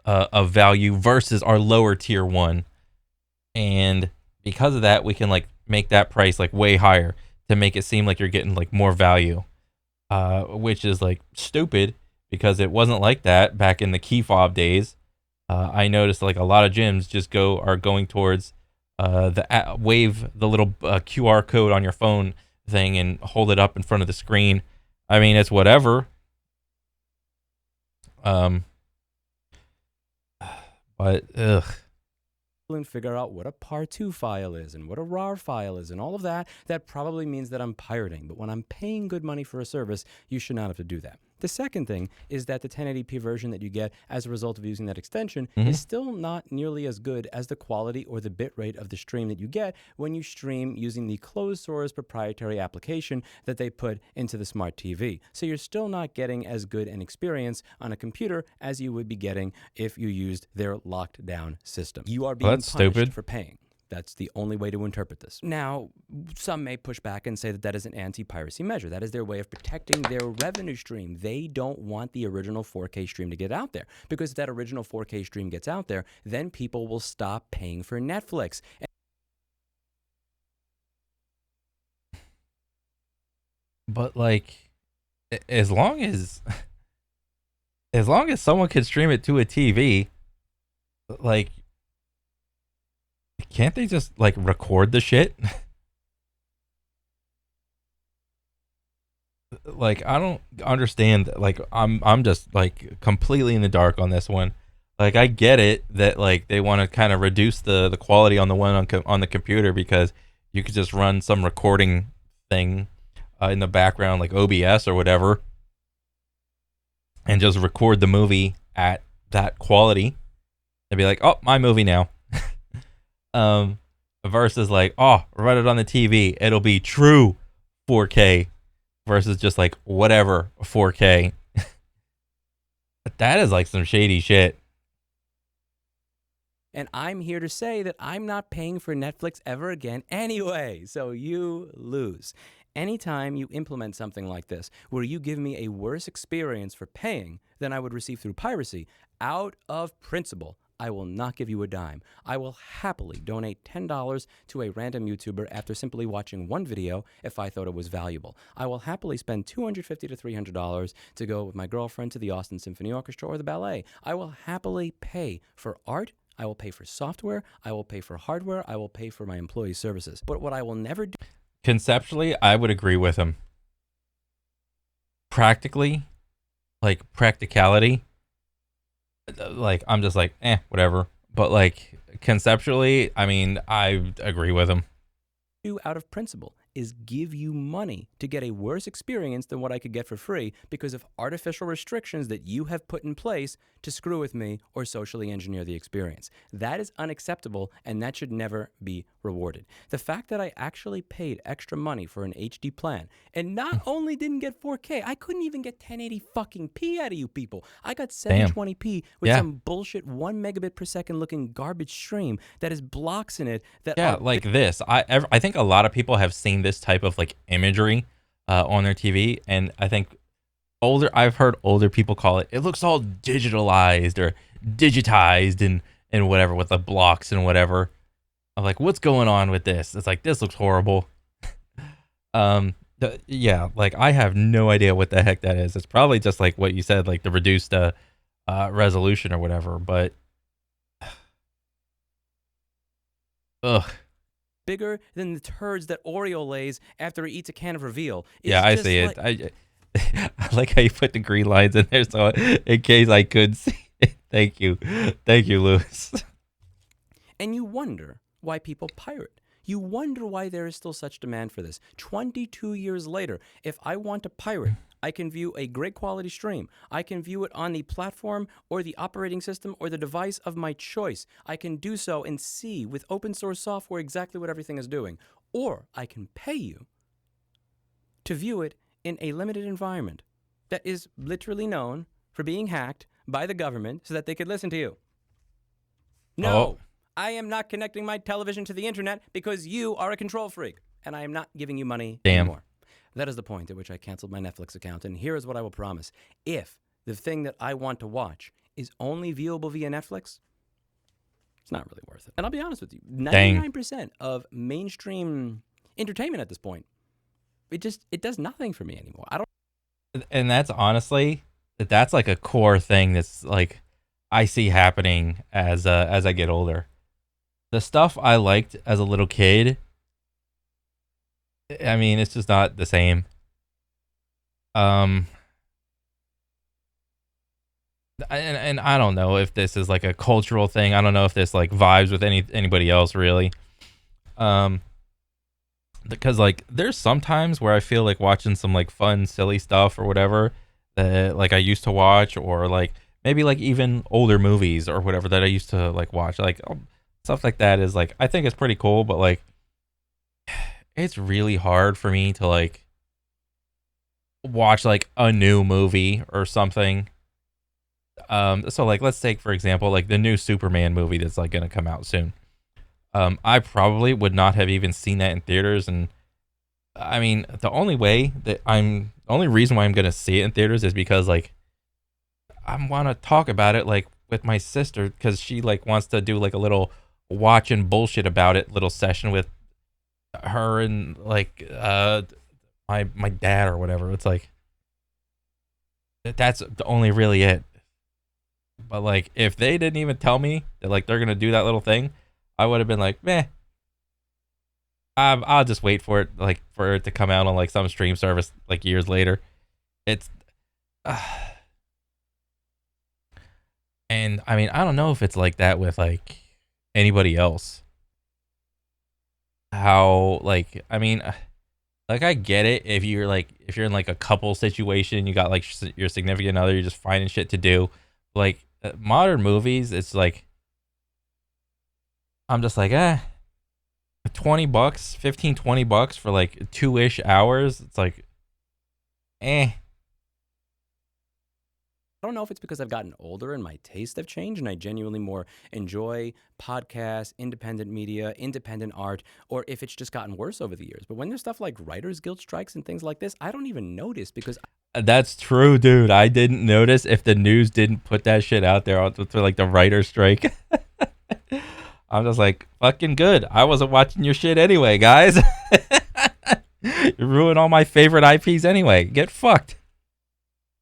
of value versus our lower tier one, and because of that we can like make that price like way higher to make it seem like you're getting like more value, which is like stupid because it wasn't like that back in the key fob days. I noticed like a lot of gyms just are going towards wave the little QR code on your phone thing and hold it up in front of the screen. I mean, it's whatever. Um, but ugh. And figure out what a par2 file is and what a rar file is and all of that, that probably means that I'm pirating. But when I'm paying good money for a service, you should not have to do that. The second thing is that the 1080p version that you get as a result of using that extension is still not nearly as good as the quality or the bit rate of the stream that you get when you stream using the closed source proprietary application that they put into the smart TV. So you're still not getting as good an experience on a computer as you would be getting if you used their locked down system. You are being punished stupid. for paying. That's the only way to interpret this. Now, some may push back and say that that is an anti-piracy measure. That is their way of protecting their revenue stream. They don't want the original 4K stream to get out there, because if that original 4K stream gets out there, then people will stop paying for Netflix. But like, as long as someone can stream it to a TV, like, can't they just like record the shit? like I don't understand. Like I'm just like completely in the dark on this one. Like I get it that like they want to kind of reduce the quality on the one on the computer because you could just run some recording thing in the background like OBS or whatever and just record the movie at that quality and be like, oh, my movie now. um, versus like, oh, run it on the TV. It'll be true 4K versus just like whatever 4K. That is like some shady shit. And I'm here to say that I'm not paying for Netflix ever again anyway. So you lose. Anytime you implement something like this, where you give me a worse experience for paying than I would receive through piracy, out of principle, I will not give you a dime. I will happily donate $10 to a random YouTuber after simply watching one video if I thought it was valuable. I will happily spend $250 to $300 to go with my girlfriend to the Austin Symphony Orchestra or the ballet. I will happily pay for art. I will pay for software. I will pay for hardware. I will pay for my employee services. But what I will never do... Conceptually, I would agree with him. Practically, like practicality, like I'm just like, whatever. But like conceptually, I mean, I agree with him. out of principle is give you money to get a worse experience than what I could get for free because of artificial restrictions that you have put in place to screw with me or socially engineer the experience. That is unacceptable, and that should never be rewarded. The fact that I actually paid extra money for an HD plan and not only didn't get 4K, I couldn't even get 1080 fucking p out of you people. I got 720p with some bullshit 1 megabit per second looking garbage stream that has blocks in it that are like this. I think a lot of people have seen this type of like imagery on their TV, and I think I've heard older people call it looks all digitalized or digitized and whatever with the blocks and whatever. I'm like, what's going on with this? It's like, this looks horrible. Yeah, like I have no idea what the heck that is. It's probably just like what you said, like the reduced resolution or whatever, but ugh. Bigger than the turds that Oreo lays after he eats a can of Reveal. Yeah, I see it. I like how you put the green lines in there so in case I could see it. Thank you, Lewis. And you wonder why people pirate. You wonder why there is still such demand for this. 22 years later, if I want to pirate, I can view a great quality stream. I can view it on the platform or the operating system or the device of my choice. I can do so and see with open source software exactly what everything is doing. Or I can pay you to view it in a limited environment that is literally known for being hacked by the government so that they could listen to you. No. Oh. I am not connecting my television to the internet because you are a control freak, and I am not giving you money anymore. That is the point at which I canceled my Netflix account, and here is what I will promise. If the thing that I want to watch is only viewable via Netflix, it's not really worth it. And I'll be honest with you, 99% of mainstream entertainment at this point, it does nothing for me anymore. I don't. And that's honestly, that's like a core thing that's like I see happening as I get older. The stuff I liked as a little kid, I mean, it's just not the same. And I don't know if this is like a cultural thing. I don't know if this like vibes with anybody else really. Because like there's some times where I feel like watching some like fun, silly stuff or whatever that like I used to watch, or like maybe like even older movies or whatever that I used to like watch, like stuff like that is like I think it's pretty cool, but like it's really hard for me to like watch like a new movie or something. So like let's take for example like the new Superman movie that's like gonna come out soon. I probably would not have even seen that in theaters, and I mean the only reason why I'm gonna see it in theaters is because like I want to talk about it like with my sister, because she like wants to do like a little watch and bullshit about it little session with her and like my dad or whatever. It's like that's the only really it. But like if they didn't even tell me that like they're gonna do that little thing, I would have been like, meh. I'll just wait for it, like for it to come out on like some stream service like years later. It's and I mean, I don't know if it's like that with like anybody else. How like I mean, like I get it if you're like if you're in like a couple situation, you got like your significant other, you're just finding shit to do. Like modern movies, it's like I'm just like, 20 bucks, 15, 20 bucks for like 2-ish hours. It's like, eh. I don't know if it's because I've gotten older and my tastes have changed and I genuinely more enjoy podcasts, independent media, independent art, or if it's just gotten worse over the years. But when there's stuff like Writers Guild strikes and things like this, I don't even notice because That's true, dude. I didn't notice if the news didn't put that shit out there for like the writer strike. I'm just like, fucking good. I wasn't watching your shit anyway, guys. You ruined all my favorite IPs anyway. Get fucked.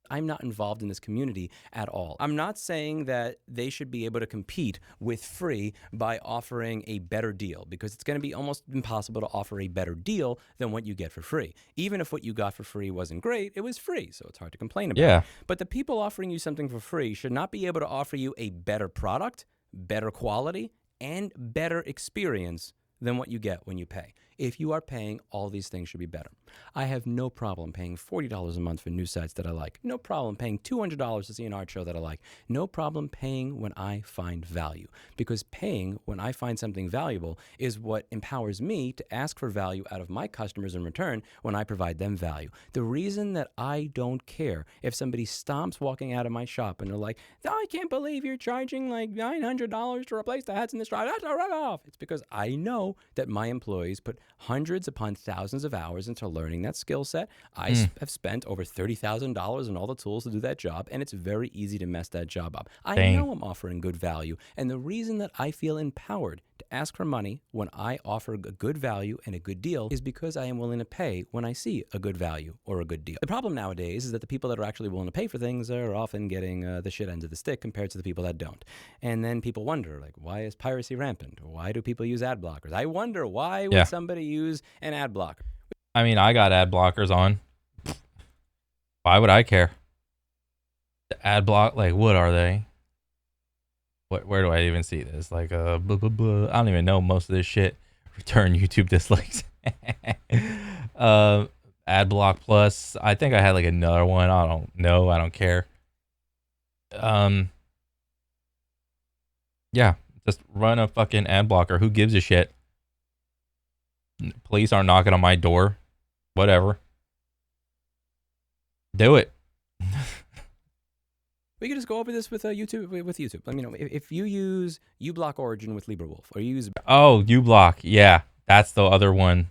I'm not involved in this community at all. I'm not saying that they should be able to compete with free by offering a better deal, because it's going to be almost impossible to offer a better deal than what you get for free. Even if what you got for free wasn't great, it was free, so it's hard to complain about. Yeah. But the people offering you something for free should not be able to offer you a better product, better quality, and better experience than what you get when you pay. If you are paying, all these things should be better. I have no problem paying $40 a month for news sites that I like. No problem paying $200 to see an art show that I like. No problem paying when I find value. Because paying when I find something valuable is what empowers me to ask for value out of my customers in return when I provide them value. The reason that I don't care if somebody stomps walking out of my shop and they're like, I can't believe you're charging like $900 to replace the heads in this drive. That's a write-off. It's because I know that my employees put hundreds upon thousands of hours into learning that skill set. I have spent over $30,000 on all the tools to do that job, and it's very easy to mess that job up. I know I'm offering good value, and the reason that I feel empowered to ask for money when I offer a good value and a good deal is because I am willing to pay when I see a good value or a good deal. The problem nowadays is that the people that are actually willing to pay for things are often getting the shit end of the stick compared to the people that don't. And then people wonder, like, why is piracy rampant? Why do people use ad blockers? I wonder, why would somebody use an ad blocker? I mean, I got ad blockers on. Why would I care? The ad block, like, what are they? Where do I even see this? Like, blah, blah, blah. I don't even know most of this shit. Return YouTube dislikes. Ad block plus. I think I had like another one. I don't know. I don't care. Yeah, just run a fucking ad blocker. Who gives a shit? Police aren't knocking on my door. Whatever. Do it. We could just go over this with YouTube. I mean, if you use uBlock Origin with LibreWolf, or you use uBlock, yeah, that's the other one.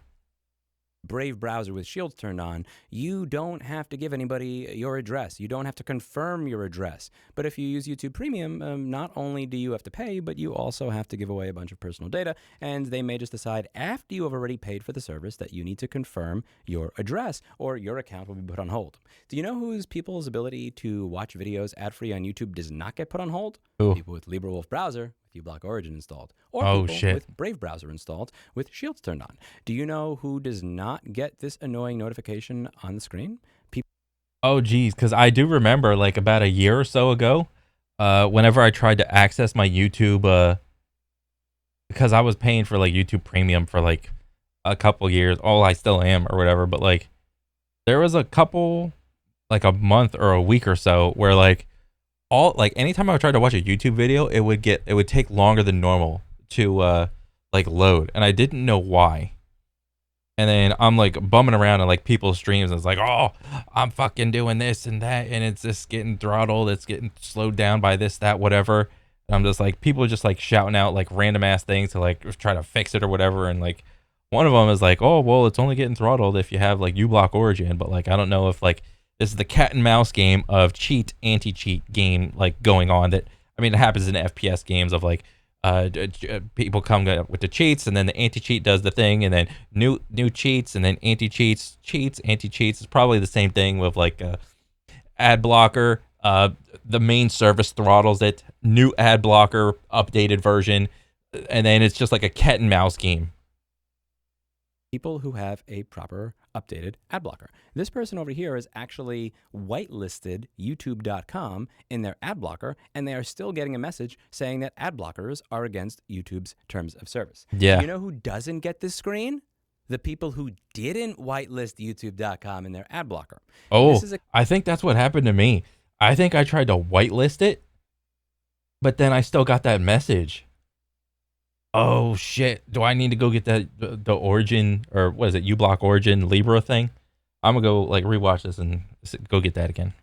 Brave browser with shields turned on, you don't have to give anybody your address. You don't have to confirm your address. But if you use YouTube Premium, not only do you have to pay, but you also have to give away a bunch of personal data, and they may just decide after you have already paid for the service that you need to confirm your address, or your account will be put on hold. Do you know whose people's ability to watch videos ad-free on YouTube does not get put on hold? Ooh. People with LibreWolf browser with uBlock Origin installed, or people with Brave browser installed with shields turned on. Do you know who does not get this annoying notification on the screen? Oh, geez, because I do remember like about a year or so ago, whenever I tried to access my YouTube, because I was paying for like YouTube Premium for like a couple years. Oh, I still am or whatever, but like there was a couple, like a month or a week or so where like anytime I tried to watch a YouTube video, it would take longer than normal to like load, and I didn't know why. And then I'm like bumming around in like people's streams, and it's like, oh, I'm fucking doing this and that, and it's just getting throttled, it's getting slowed down by this, that, whatever. And I'm just like, people are just like shouting out like random ass things to like try to fix it or whatever. And like one of them is like, oh, well, it's only getting throttled if you have like uBlock Origin, but like I don't know if like this is the cat and mouse game of cheat, anti-cheat game like going on. That, I mean, it happens in FPS games of like people come with the cheats, and then the anti-cheat does the thing, and then new cheats, and then anti-cheats, cheats, anti-cheats. It's probably the same thing with like ad blocker. The main service throttles it, new ad blocker, updated version, and then it's just like a cat and mouse game. people who have a proper updated ad blocker. This person over here is actually whitelisted youtube.com in their ad blocker, and they are still getting a message saying that ad blockers are against YouTube's terms of service. Yeah. You know who doesn't get this screen? The people who didn't whitelist youtube.com in their ad blocker. Oh, I think that's what happened to me. I think I tried to whitelist it, but then I still got that message. Oh shit! Do I need to go get that the Origin, or what is it? uBlock Origin Libra thing? I'm gonna go like rewatch this and go get that again.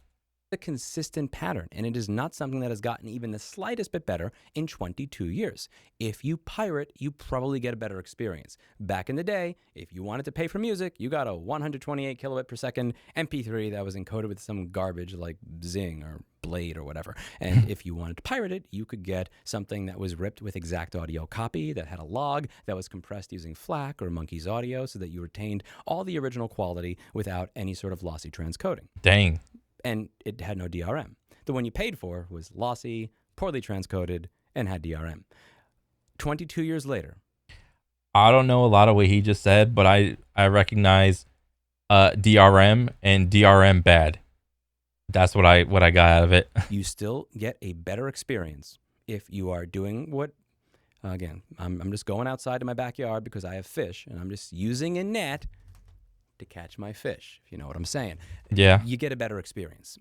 A consistent pattern, and it is not something that has gotten even the slightest bit better in 22 years. If you pirate, you probably get a better experience. Back in the day, if you wanted to pay for music, you got a 128 kilobit per second MP3 that was encoded with some garbage like Zing or Blade or whatever. And if you wanted to pirate it, you could get something that was ripped with exact audio copy, that had a log, that was compressed using FLAC or Monkey's Audio, so that you retained all the original quality without any sort of lossy transcoding. Dang. And it had no DRM. The one you paid for was lossy, poorly transcoded, and had DRM. 22 years later. I don't know a lot of what he just said, but I recognize DRM and DRM bad. That's what I got out of it. You still get a better experience if you are doing what, again, I'm just going outside to my backyard because I have fish, and I'm just using a net to catch my fish, if you know what I'm saying. Yeah. You get a better experience.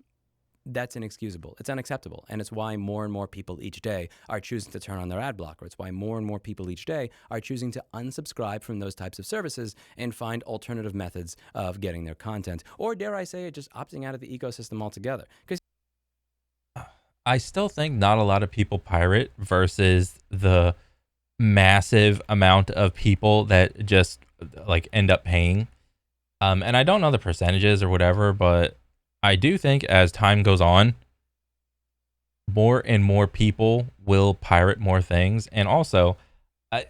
That's inexcusable. It's unacceptable. And it's why more and more people each day are choosing to turn on their ad blocker. It's why more and more people each day are choosing to unsubscribe from those types of services and find alternative methods of getting their content. Or dare I say it, just opting out of the ecosystem altogether. Because I still think not a lot of people pirate versus the massive amount of people that just like end up paying. And I don't know the percentages or whatever, but I do think as time goes on, more and more people will pirate more things. And also,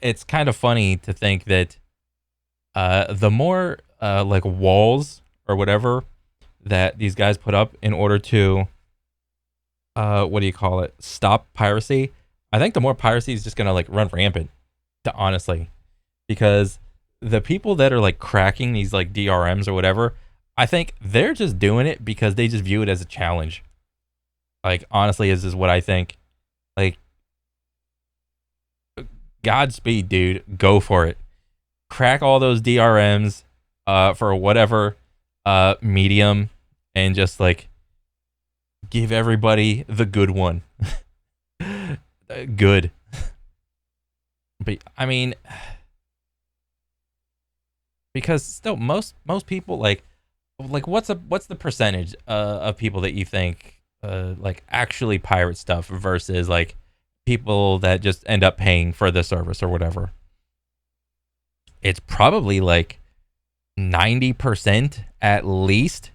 it's kind of funny to think that the more like walls or whatever that these guys put up in order to, stop piracy, I think the more piracy is just going to like run rampant, honestly, because the people that are like cracking these like DRMs or whatever, I think they're just doing it because they just view it as a challenge. Like, honestly, this is what I think. Like, Godspeed, dude. Go for it. Crack all those DRMs for whatever medium and just like give everybody the good one. Good. But I mean, because still most people like what's the percentage of people that you think like actually pirate stuff versus like people that just end up paying for the service or whatever? It's probably like 90% at least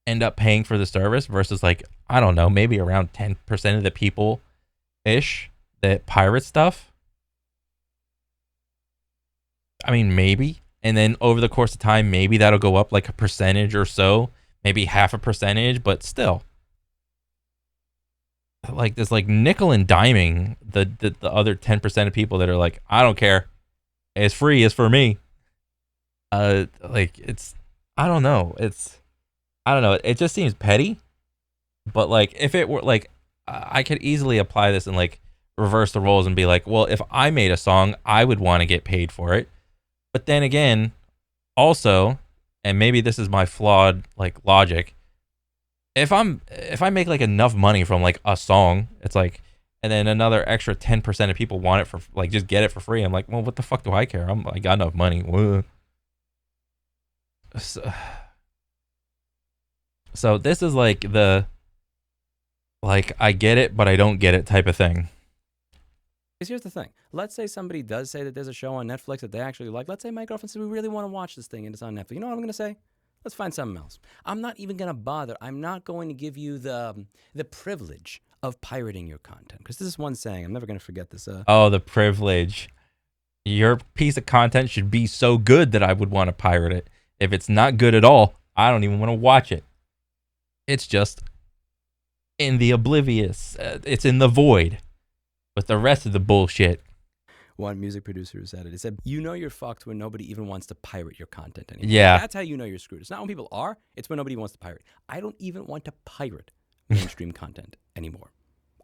end up paying for the service versus like, I don't know, maybe around 10% of the people ish that pirate stuff. I mean, maybe. And then over the course of time, maybe that'll go up like a percentage or so, maybe half a percentage, but still. Like this like nickel and diming the other 10% of people that are like, I don't care. It's free, it's for me. Like it's I don't know. It just seems petty. But like if it were like I could easily apply this and like reverse the roles and be like, well, if I made a song, I would want to get paid for it. But then again, also, and maybe this is my flawed like logic, if I make like enough money from like a song, it's like, and then another extra 10% of people want it for like just get it for free. I'm like, well, what the fuck do I care? I got enough money. So this is like the like I get it, but I don't get it type of thing. Because here's the thing. Let's say somebody does say that there's a show on Netflix that they actually like. Let's say my girlfriend says, we really want to watch this thing and it's on Netflix. You know what I'm going to say? Let's find something else. I'm not even going to bother. I'm not going to give you the privilege of pirating your content. Because this is one saying. I'm never going to forget this. Oh, the privilege. Your piece of content should be so good that I would want to pirate it. If it's not good at all, I don't even want to watch it. It's just in the oblivious. It's in the void with the rest of the bullshit. one music producer who said it. It said, you know you're fucked when nobody even wants to pirate your content anymore. Yeah. That's how you know you're screwed. It's not when people are, it's when nobody wants to pirate. I don't even want to pirate mainstream content anymore.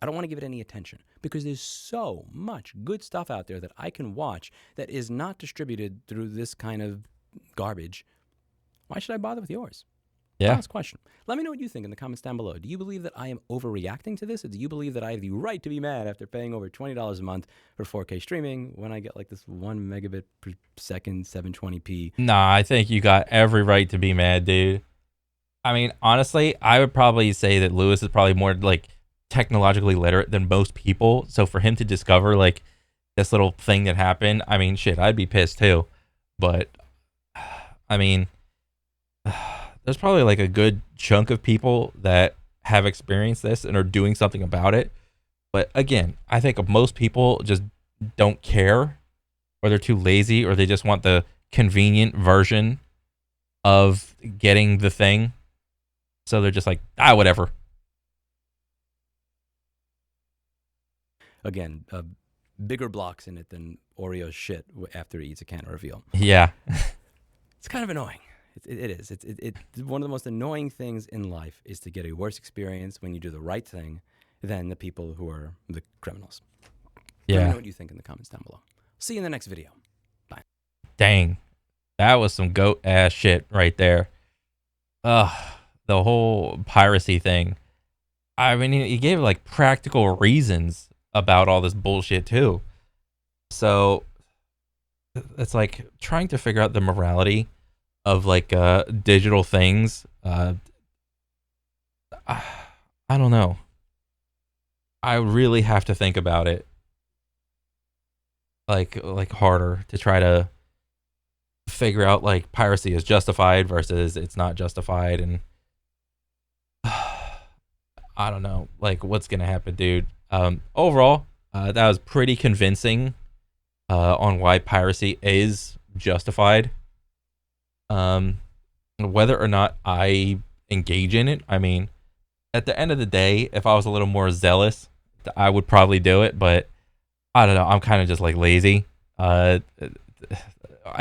I don't want to give it any attention because there's so much good stuff out there that I can watch that is not distributed through this kind of garbage. Why should I bother with yours? Yeah. Last question. Let me know what you think in the comments down below. Do you believe that I am overreacting to this? Or do you believe that I have the right to be mad after paying over $20 a month for 4K streaming when I get like this 1 megabit per second 720p? Nah, I think you got every right to be mad, dude. I mean, honestly, I would probably say that Lewis is probably more like technologically literate than most people. So for him to discover like this little thing that happened, I mean, shit, I'd be pissed too. But I mean, there's probably like a good chunk of people that have experienced this and are doing something about it. But again, I think most people just don't care, or they're too lazy, or they just want the convenient version of getting the thing. So they're just like, whatever. Again, bigger blocks in it than Oreo's shit after he eats a can of reveal. Yeah. It's kind of annoying. It is. It's one of the most annoying things in life is to get a worse experience when you do the right thing than the people who are the criminals. Let me know what you think in the comments down below. See you in the next video. Bye. Dang. That was some goat ass shit right there. The whole piracy thing. I mean, he gave like practical reasons about all this bullshit too. So it's like trying to figure out the morality of like digital things. I don't know. I really have to think about it like harder to try to figure out like piracy is justified versus it's not justified, and I don't know like what's gonna happen, dude. Overall, that was pretty convincing on why piracy is justified. Whether or not I engage in it, I mean, at the end of the day, if I was a little more zealous, I would probably do it, but I don't know. I'm kind of just like lazy. I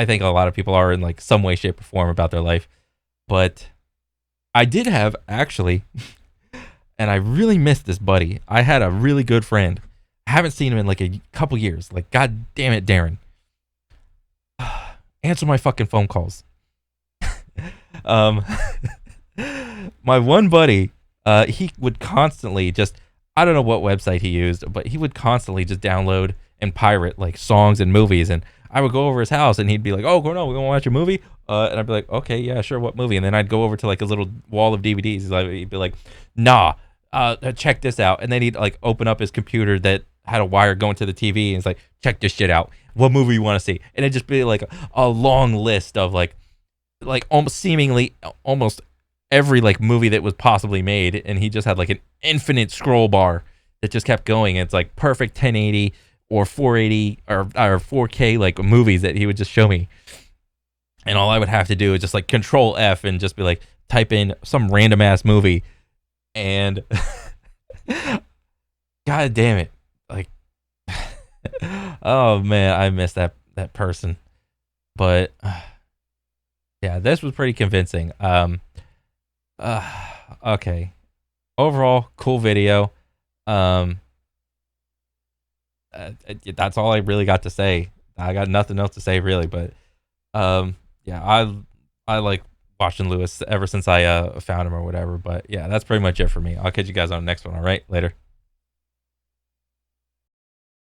think a lot of people are in like some way, shape, or form about their life, but I did have actually, and I really missed this buddy. I had a really good friend. I haven't seen him in like a couple years. Like, God damn it, Darren. Answer my fucking phone calls. My one buddy, he would constantly just, I don't know what website he used, but he would constantly just download and pirate like songs and movies. And I would go over his house and he'd be like, "Oh, Cornel, we're gonna watch a movie." And I'd be like, "Okay, yeah, sure, what movie?" And then I'd go over to like a little wall of DVDs. He'd be like, "Nah, check this out." And then he'd like open up his computer that had a wire going to the TV, and it's like, "Check this shit out. What movie you want to see?" And it'd just be like a long list of like almost seemingly almost every like movie that was possibly made, and he just had like an infinite scroll bar that just kept going. It's like perfect 1080 or 480 or 4K like movies that he would just show me, and all I would have to do is just like Control F and just be like type in some random ass movie, and God damn it, like oh man, I miss that person. But yeah, this was pretty convincing. Okay. Overall, cool video. That's all I really got to say. I got nothing else to say really, but yeah, I like watching Lewis ever since I found him or whatever. But yeah, that's pretty much it for me. I'll catch you guys on the next one. All right, later.